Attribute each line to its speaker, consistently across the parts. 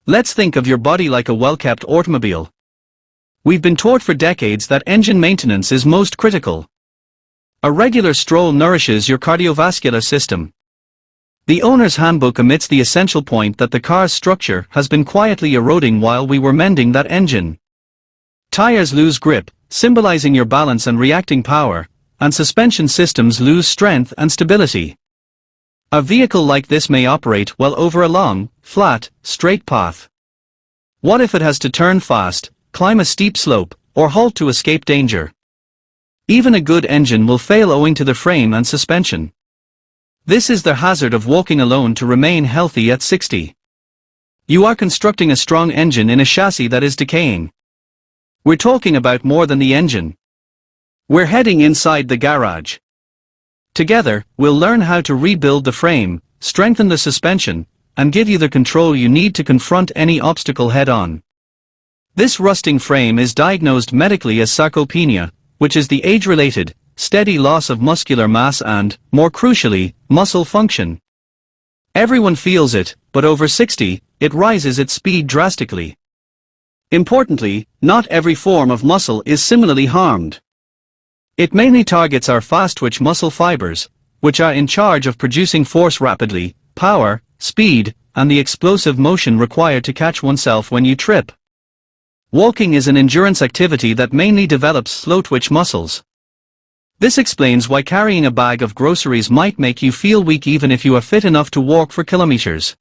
Speaker 1: Let's think of your body like a well-kept automobile. We've been taught for decades that engine maintenance is most critical. A regular stroll nourishes your cardiovascular system. The owner's handbook omits the essential point that the car's structure has been quietly eroding while we were mending that engine. Tires lose grip, symbolizing your balance and reacting power, and suspension systems lose strength and stability. A vehicle like this may operate well over a long, flat, straight path. What if it has to turn fast, climb a steep slope, or halt to escape danger? Even a good engine will fail owing to the frame and suspension. This is the hazard of walking alone to remain healthy at 60. You are constructing a strong engine in a chassis that is decaying. We're talking about more than the engine. We're heading inside the garage. Together, we'll learn how to rebuild the frame, strengthen the suspension, and give you the control you need to confront any obstacle head-on. This rusting frame is diagnosed medically as sarcopenia, which is the age-related, steady loss of muscular mass and, more crucially, muscle function. Everyone feels it, but over 60, it rises its speed drastically. Importantly, not every form of muscle is similarly harmed. It mainly targets our fast-twitch muscle fibers, which are in charge of producing force rapidly, power, speed, and the explosive motion required to catch oneself when you trip. Walking is an endurance activity that mainly develops slow-twitch muscles. This explains why carrying a bag of groceries might make you feel weak even if you are fit enough to walk for kilometers.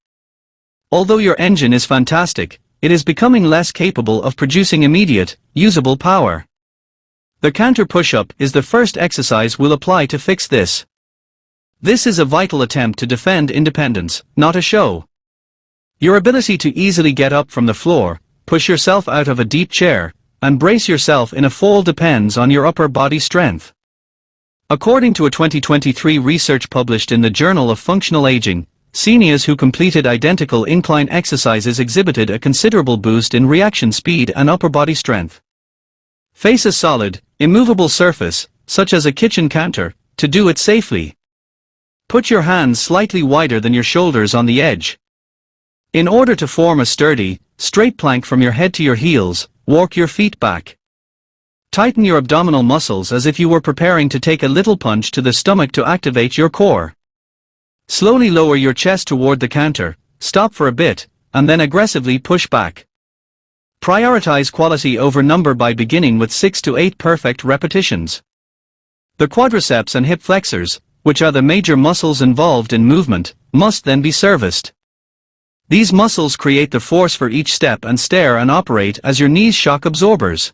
Speaker 1: Although your engine is fantastic, it is becoming less capable of producing immediate, usable power. The counter push-up is the first exercise we'll apply to fix this. This is a vital attempt to defend independence, not a show. Your ability to easily get up from the floor, push yourself out of a deep chair, and brace yourself in a fall depends on your upper body strength. According to a 2023 research published in the Journal of Functional Aging, seniors who completed identical incline exercises exhibited a considerable boost in reaction speed and upper body strength. Face a solid, immovable surface, such as a kitchen counter, to do it safely. Put your hands slightly wider than your shoulders on the edge. In order to form a sturdy, straight plank from your head to your heels, walk your feet back. Tighten your abdominal muscles as if you were preparing to take a little punch to the stomach to activate your core. Slowly lower your chest toward the counter, stop for a bit, and then aggressively push back. Prioritize quality over number by beginning with 6 to 8 perfect repetitions. The quadriceps and hip flexors, which are the major muscles involved in movement, must then be serviced. These muscles create the force for each step and stair and operate as your knees' shock absorbers.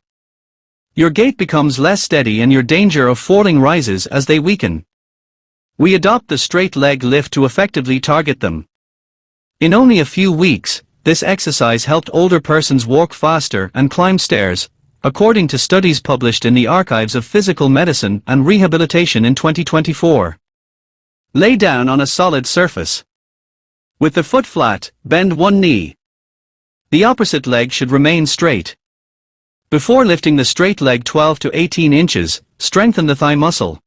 Speaker 1: Your gait becomes less steady and your danger of falling rises as they weaken. We adopt the straight leg lift to effectively target them. In only a few weeks, this exercise helped older persons walk faster and climb stairs, according to studies published in the Archives of Physical Medicine and Rehabilitation in 2024. Lay down on a solid surface. With the foot flat, bend one knee. The opposite leg should remain straight. Before lifting the straight leg 12 to 18 inches, strengthen the thigh muscle.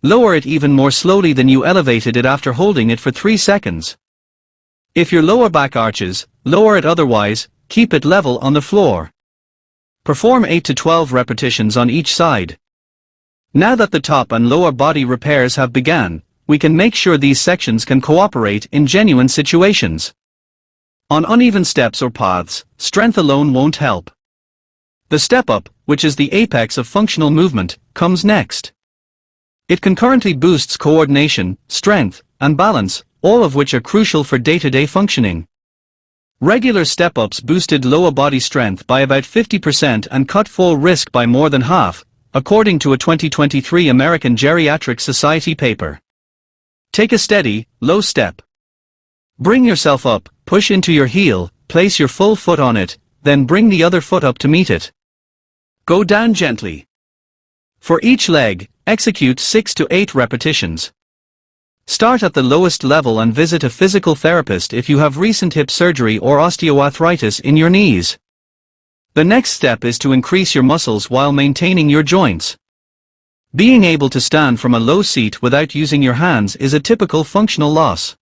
Speaker 1: Lower it even more slowly than you elevated it after holding it for 3 seconds. If your lower back arches, lower it otherwise, keep it level on the floor. Perform 8 to 12 repetitions on each side. Now that the top and lower body repairs have begun, we can make sure these sections can cooperate in genuine situations. On uneven steps or paths, strength alone won't help. The step up, which is the apex of functional movement, comes next. It concurrently boosts coordination, strength, and balance, all of which are crucial for day-to-day functioning. Regular step-ups boosted lower body strength by about 50% and cut fall risk by more than half, according to a 2023 American Geriatric Society paper. Take a steady, low step. Bring yourself up, push into your heel, place your full foot on it, then bring the other foot up to meet it. Go down gently. For each leg, execute 6 to 8 repetitions. Start at the lowest level and visit a physical therapist if you have recent hip surgery or osteoarthritis in your knees. The next step is to increase your muscles while maintaining your joints. Being able to stand from a low seat without using your hands is a typical functional loss.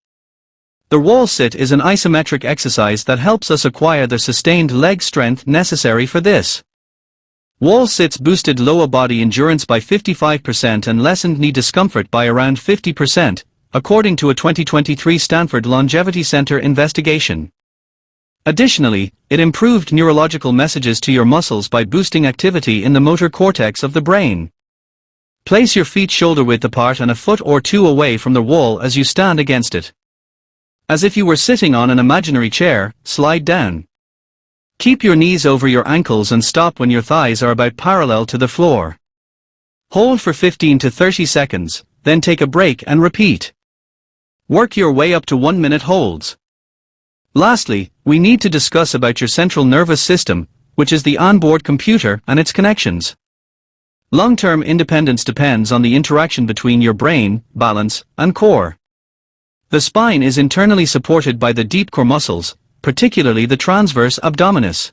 Speaker 1: The wall sit is an isometric exercise that helps us acquire the sustained leg strength necessary for this. Wall sits boosted lower body endurance by 55% and lessened knee discomfort by around 50%, according to a 2023 Stanford Longevity Center investigation. Additionally, it improved neurological messages to your muscles by boosting activity in the motor cortex of the brain. Place your feet shoulder-width apart and a foot or two away from the wall as you stand against it. As if you were sitting on an imaginary chair, slide down. Keep your knees over your ankles and stop when your thighs are about parallel to the floor. Hold for 15 to 30 seconds, then take a break and repeat. Work your way up to 1-minute holds. Lastly, we need to discuss about your central nervous system, which is the onboard computer and its connections. Long-term independence depends on the interaction between your brain, balance, and core. The spine is internally supported by the deep core muscles, particularly the transverse abdominis.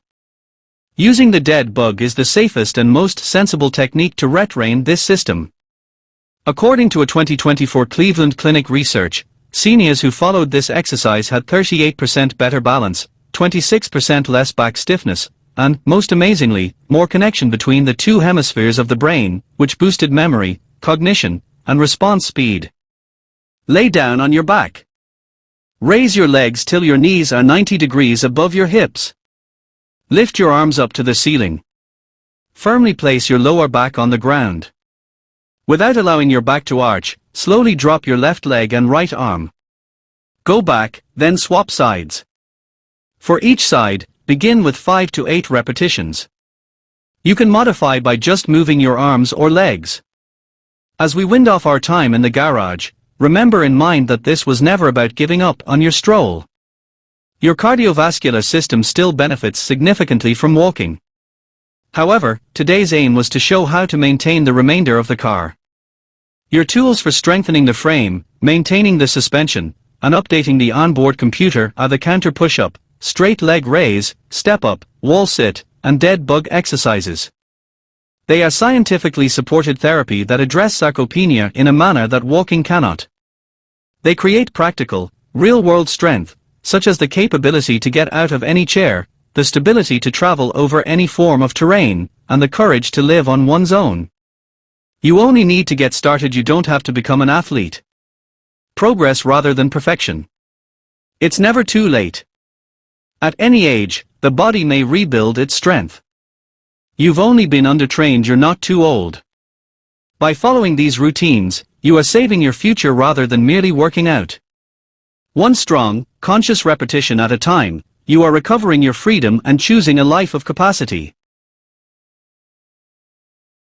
Speaker 1: Using the dead bug is the safest and most sensible technique to retrain this system. According to a 2024 Cleveland Clinic research, seniors who followed this exercise had 38% better balance, 26% less back stiffness, and, most amazingly, more connection between the two hemispheres of the brain, which boosted memory, cognition, and response speed. Lay down on your back. Raise your legs till your knees are 90 degrees above your hips. Lift your arms up to the ceiling. Firmly place your lower back on the ground. Without allowing your back to arch, slowly drop your left leg and right arm. Go back, then swap sides. For each side, begin with 5 to 8 repetitions. You can modify by just moving your arms or legs. As we wind off our time in the garage, remember in mind that this was never about giving up on your stroll. Your cardiovascular system still benefits significantly from walking. However, today's aim was to show how to maintain the remainder of the car. Your tools for strengthening the frame, maintaining the suspension, and updating the onboard computer are the counter push-up, straight leg raise, step-up, wall sit, and dead bug exercises. They are scientifically supported therapy that address sarcopenia in a manner that walking cannot. They create practical, real-world strength, such as the capability to get out of any chair, the stability to travel over any form of terrain, and the courage to live on one's own. You only need to get started. You don't have to become an athlete. Progress rather than perfection. It's never too late. At any age, the body may rebuild its strength. You've only been undertrained. You're not too old. By following these routines, you are saving your future rather than merely working out. One strong, conscious repetition at a time, you are recovering your freedom and choosing a life of capacity.